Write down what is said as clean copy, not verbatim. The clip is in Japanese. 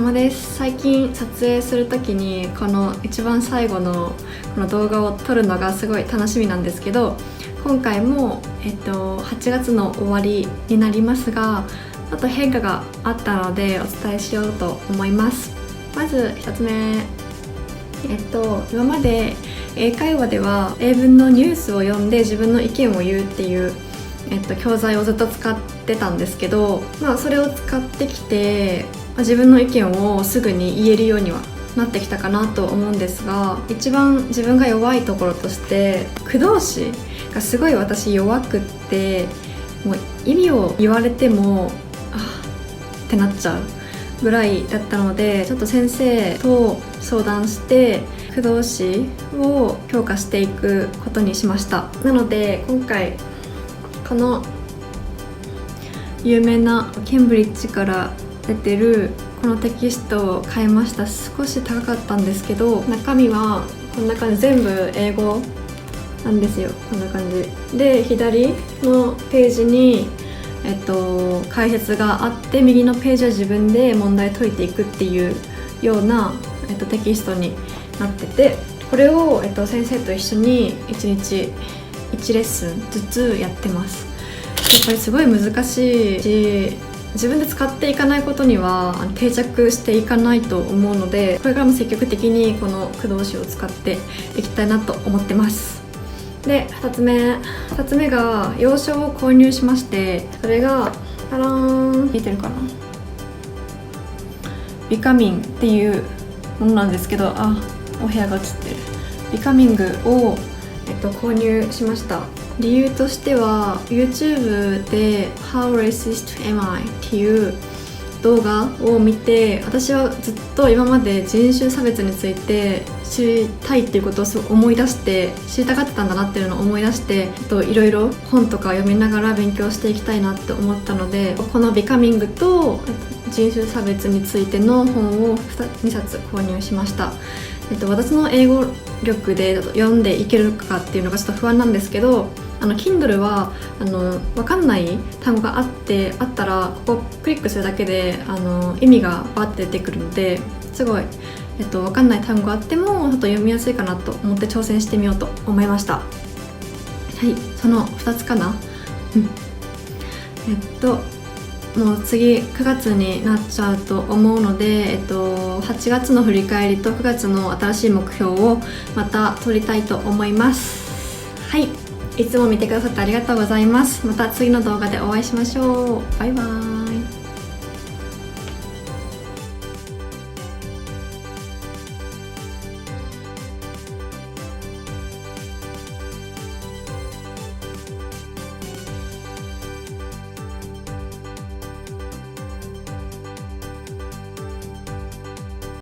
様です。最近撮影するときにこの一番最後のこの動画を撮るのがすごい楽しみなんですけど、今回も、8月の終わりになりますが、ちょっと変化があったのでお伝えしようと思います。まず1つ目、今まで英会話では英文のニュースを読んで自分の意見を言うっていう教材をずっと使ってたんですけど、それを使ってきて自分の意見をすぐに言えるようにはなってきたかなと思うんですが、一番自分が弱いところとして駆動詞がすごい私弱くって、もう意味を言われてもってなっちゃうぐらいだったので、ちょっと先生と相談して駆動詞を強化していくことにしました。なので今回この有名なケンブリッジから出てるこのテキストを買いました。少し高かったんですけど、中身はこんな感じ、全部英語なんですよ。こんな感じで、左のページに解説があって、右のページは自分で問題解いていくっていうような、テキストになってて、これを、先生と一緒に1日1レッスンずつやってます。やっぱりすごい難しいし、自分で使っていかないことには定着していかないと思うので、これからも積極的にこの駆動詞を使っていきたいなと思ってます。で、2つ目が洋書を購入しまして、それがパラーン、見えてるかな、ビカミンっていうものなんですけど、お部屋が映ってるビカミングを、購入しました。理由としては YouTube で How Racist Am I っていう動画を見て、私はずっと今まで人種差別について知りたいっていうことをすごい思い出して、知りたがってたんだなっていうのを思い出して、いろいろ本とか読みながら勉強していきたいなって思ったので、このビカミングと人種差別についての本を2冊購入しました。私の英語力で読んでいけるかっていうのがちょっと不安なんですけど、Kindle は分かんない単語があったら、ここクリックするだけで意味がバーって出てくるので、すごい、分かんない単語があってもちょっと読みやすいかなと思って挑戦してみようと思いました。はい、その2つかな。もう次9月になっちゃうと思うので、8月の振り返りと9月の新しい目標をまた取りたいと思います。はい、いつも見てくださってありがとうございます。また次の動画でお会いしましょう。バイバーイ。